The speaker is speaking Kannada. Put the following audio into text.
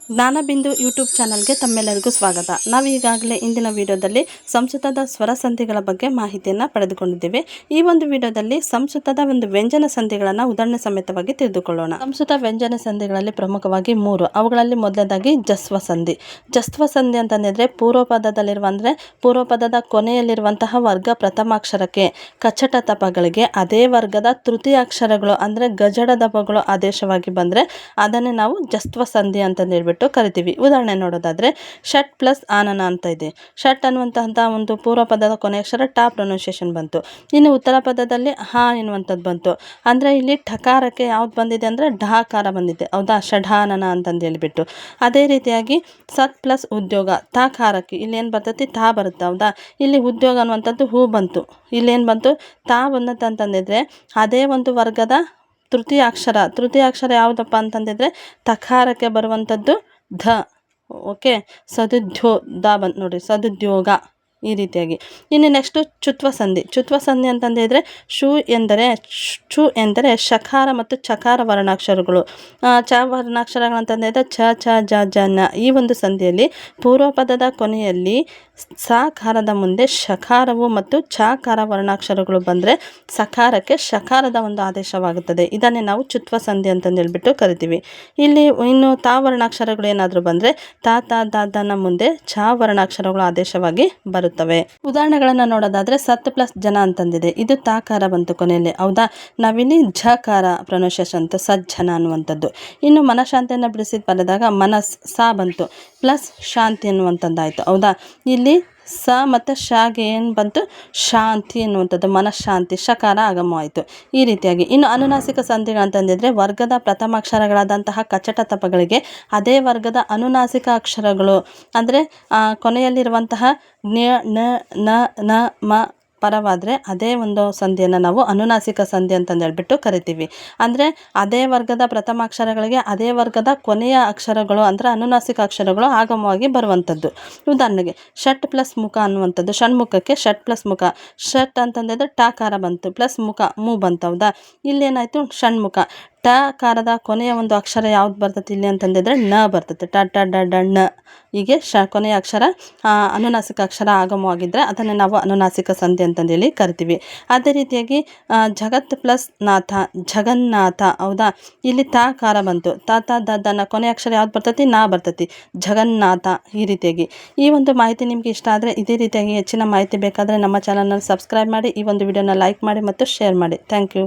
ಜ್ಞಾನಬಿಂದು ಯೂಟ್ಯೂಬ್ ಚಾನಲ್ಗೆ ತಮ್ಮೆಲ್ಲರಿಗೂ ಸ್ವಾಗತ. ನಾವು ಈಗಾಗಲೇ ಇಂದಿನ ವಿಡಿಯೋದಲ್ಲಿ ಸಂಸ್ಕೃತದ ಸ್ವರ ಸಂಧಿಗಳ ಬಗ್ಗೆ ಮಾಹಿತಿಯನ್ನು ಪಡೆದುಕೊಂಡಿದ್ದೇವೆ. ಈ ಒಂದು ವಿಡಿಯೋದಲ್ಲಿ ಸಂಸ್ಕೃತದ ಒಂದು ವ್ಯಂಜನ ಸಂಧಿಗಳನ್ನು ಉದಾಹರಣೆ ಸಮೇತವಾಗಿ ತಿಳಿದುಕೊಳ್ಳೋಣ. ಸಂಸ್ಕೃತ ವ್ಯಂಜನ ಸಂಧಿಗಳಲ್ಲಿ ಪ್ರಮುಖವಾಗಿ 3. ಅವುಗಳಲ್ಲಿ ಮೊದಲನೇದಾಗಿ ಜಸ್ವ ಸಂಧಿ. ಜಸ್ವ ಸಂಧಿ ಅಂತಂದಿದ್ರೆ ಪೂರ್ವಪದದಲ್ಲಿರುವ ಅಂದರೆ ಪೂರ್ವಪದದ ಕೊನೆಯಲ್ಲಿರುವಂತಹ ವರ್ಗ ಪ್ರಥಮಾಕ್ಷರಕ್ಕೆ ಕಚ್ಚಟ ತಪಗಳಿಗೆ ಅದೇ ವರ್ಗದ ತೃತೀಯ ಅಕ್ಷರಗಳು ಅಂದರೆ ಗಜಡ ದಪಗಳು ಆದೇಶವಾಗಿ ಬಂದರೆ ಅದನ್ನೇ ನಾವು ಜಸ್ವ ಸಂಧಿ ಅಂತ ಹೇಳ್ಬಿಟ್ಟು ಕರಿತೀವಿ. ಉದಾಹರಣೆ ನೋಡೋದಾದ್ರೆ ಷಟ್ ಪ್ಲಸ್ ಆನನ ಅಂತ ಇದೆ. ಷಟ್ ಅನ್ನುವಂತಹ ಒಂದು ಪೂರ್ವ ಪದದ ಕೊನೆಯ ಅಕ್ಷರ ಟಾ ಪ್ರೊನೌನ್ಸಿಯೇಷನ್ ಬಂತು. ಇನ್ನು ಉತ್ತರ ಪದದಲ್ಲಿ ಹ ಎನ್ನುವಂಥದ್ದು ಬಂತು. ಅಂದರೆ ಇಲ್ಲಿ ಠಕಾರಕ್ಕೆ ಯಾವ್ದು ಬಂದಿದೆ ಅಂದರೆ ಢಕಾರ ಬಂದಿದೆ. ಹೌದಾ, ಷಢಾನನ ಅಂತಂದು ಹೇಳ್ಬಿಟ್ಟು. ಅದೇ ರೀತಿಯಾಗಿ ಸತ್ ಪ್ಲಸ್ ಉದ್ಯೋಗ ತಾಕಾರಕ್ಕೆ ಇಲ್ಲಿ ಏನು ಬರ್ತೈತಿ ತಾ ಬರುತ್ತೆ. ಹೌದಾ, ಇಲ್ಲಿ ಉದ್ಯೋಗ ಅನ್ನುವಂಥದ್ದು ಹೂ ಬಂತು. ಇಲ್ಲೇನು ಬಂತು ತಾ ಬಂದತ್ತೆ ಅಂತಂದಿದ್ರೆ ಅದೇ ಒಂದು ವರ್ಗದ ತೃತೀಯ ಅಕ್ಷರ ಯಾವುದಪ್ಪ ಅಂತಂದಿದ್ರೆ ತಕಾರಕ್ಕೆ ಬರುವಂಥದ್ದು ಧ. ಓಕೆ, ಸದುದ್ಯೋ ದ ಬಂತು ನೋಡಿರಿ, ಸದುದ್ಯೋಗ. ಈ ರೀತಿಯಾಗಿ ಇನ್ನು ನೆಕ್ಸ್ಟು ಚುತ್ವ ಸಂಧಿ. ಚುತ್ವ ಸಂಧಿ ಅಂತಂದಿದ್ರೆ ಚು ಎಂದರೆ ಶಕಾರ ಮತ್ತು ಚಕಾರ ವರ್ಣಾಕ್ಷರಗಳು. ಚ ವರ್ಣಾಕ್ಷರಗಳಂತಂದಿದ್ರೆ ಛ ಛ ಜ ಜ ನ. ಈ ಒಂದು ಸಂಧಿಯಲ್ಲಿ ಪೂರ್ವಪದದ ಕೊನೆಯಲ್ಲಿ ಸಕಾರದ ಮುಂದೆ ಶಕಾರವು ಮತ್ತು ಚಕಾರ ವರ್ಣಾಕ್ಷರಗಳು ಬಂದರೆ ಸಕಾರಕ್ಕೆ ಶಕಾರದ ಒಂದು ಆದೇಶವಾಗುತ್ತದೆ. ಇದನ್ನೇ ನಾವು ಚುತ್ವ ಸಂಧಿ ಅಂತಂದು ಹೇಳ್ಬಿಟ್ಟು ಕರಿತೀವಿ. ಇಲ್ಲಿ ಇನ್ನು ತಾ ವರ್ಣಾಕ್ಷರಗಳು ಏನಾದರೂ ಬಂದರೆ ತಾ ತಾ ದಾದನ ಮುಂದೆ ಚ ವರ್ಣಾಕ್ಷರಗಳು ಆದೇಶವಾಗಿ ಬರುತ್ತವೆ. ಉದಾಹರಣೆಗಳನ್ನು ನೋಡೋದಾದ್ರೆ ಸತ್ ಪ್ಲಸ್ ಜನ ಅಂತಂದಿದೆ. ಇದು ತಾಕಾರ ಬಂತು ಕೊನೆಯಲ್ಲಿ. ಹೌದಾ, ನಾವಿಲ್ಲಿ ಝಕಾರ ಪ್ರೊನೌನ್ಸಿಯೇಷನ್ ಅಂತ ಸಜ್ಜನ ಅನ್ನುವಂಥದ್ದು. ಇನ್ನು ಮನಃಶಾಂತಿಯನ್ನು ಬಿಡಿಸಿ ಬರೆದಾಗ ಮನಸ್ ಸಾ ಬಂತು ಪ್ಲಸ್ ಶಾಂತಿ ಅನ್ನುವಂಥದ್ದಾಯಿತು. ಹೌದಾ, ಇಲ್ಲಿ ಸ ಮತ್ತು ಶಾಗೆ ಏನು ಬಂತು ಶಾಂತಿ ಎನ್ನುವಂಥದ್ದು, ಮನಃಶಾಂತಿ, ಶಕಾರ ಆಗಮವಾಯಿತು. ಈ ರೀತಿಯಾಗಿ ಇನ್ನು ಅನುನಾಸಿಕ ಸಂಧಿಗಳಂತಂದಿದ್ರೆ ವರ್ಗದ ಪ್ರಥಮಾಕ್ಷರಗಳಾದಂತಹ ಕಚಟ ತಪಗಳಿಗೆ ಅದೇ ವರ್ಗದ ಅನುನಾಸಿಕ ಅಕ್ಷರಗಳು ಅಂದರೆ ಕೊನೆಯಲ್ಲಿರುವಂತಹ ಜ್ಞ ನ ನ ನ ಮ ಪರವಾದರೆ ಅದೇ ಒಂದು ಸಂಧಿಯನ್ನು ನಾವು ಅನುನಾಸಿಕ ಸಂಧಿ ಅಂತಂದು ಹೇಳ್ಬಿಟ್ಟು ಕರಿತೀವಿ. ಅಂದರೆ ಅದೇ ವರ್ಗದ ಪ್ರಥಮಾಕ್ಷರಗಳಿಗೆ ಅದೇ ವರ್ಗದ ಕೊನೆಯ ಅಕ್ಷರಗಳು ಅಂದರೆ ಅನುನಾಸಿಕ ಅಕ್ಷರಗಳು ಆಗಮವಾಗಿ ಬರುವಂಥದ್ದು. ಉದಾಹರಣೆಗೆ ಷಟ್ ಪ್ಲಸ್ ಮುಖ ಅನ್ನುವಂಥದ್ದು, ಷಣ್ಮುಖಕ್ಕೆ ಷಟ್ ಪ್ಲಸ್ ಮುಖ. ಷಟ್ ಅಂತಂದಿದ್ರೆ ಟಾಕಾರ ಬಂತು ಪ್ಲಸ್ ಮುಖ ಮೂ ಬಂತು. ಹೌದಾ, ಇಲ್ಲೇನಾಯಿತು ಷಣ್ಮುಖ. ಟಕಾರದ ಕೊನೆಯ ಒಂದು ಅಕ್ಷರ ಯಾವ್ದು ಬರ್ತೈತಿ ಇಲ್ಲಿ ಅಂತಂದಿದ್ರೆ ನ ಬರ್ತೈತೆ. ಟ ಟ ಡ ಡ ಣ. ಹೀಗೆ ಕೊನೆಯ ಅಕ್ಷರ ಅನುನಾಸಿಕ ಅಕ್ಷರ ಆಗಮವಾಗಿದ್ದರೆ ಅದನ್ನು ನಾವು ಅನುನಾಸಿಕ ಸಂಧಿ ಅಂತಂದೇಳಿ ಕರಿತೀವಿ. ಅದೇ ರೀತಿಯಾಗಿ ಜಗತ್ ಪ್ಲಸ್ ನಾಥ, ಜಗನ್ನಾಥ. ಹೌದಾ, ಇಲ್ಲಿ ತಾಕಾರ ಬಂತು. ತ ತ ದ ಕೊನೆಯ ಅಕ್ಷರ ಯಾವ್ದು ಬರ್ತೈತಿ ನಾ ಬರ್ತೈತಿ, ಜಗನ್ನಾಥ. ಈ ರೀತಿಯಾಗಿ ಈ ಒಂದು ಮಾಹಿತಿ ನಿಮಗೆ ಇಷ್ಟ ಆದರೆ ಇದೇ ರೀತಿಯಾಗಿ ಹೆಚ್ಚಿನ ಮಾಹಿತಿ ಬೇಕಾದರೆ ನಮ್ಮ ಚಾನಲ್ನ ಸಬ್ಸ್ಕ್ರೈಬ್ ಮಾಡಿ, ಈ ಒಂದು ವಿಡಿಯೋನ ಲೈಕ್ ಮಾಡಿ ಮತ್ತು ಶೇರ್ ಮಾಡಿ. Thank you.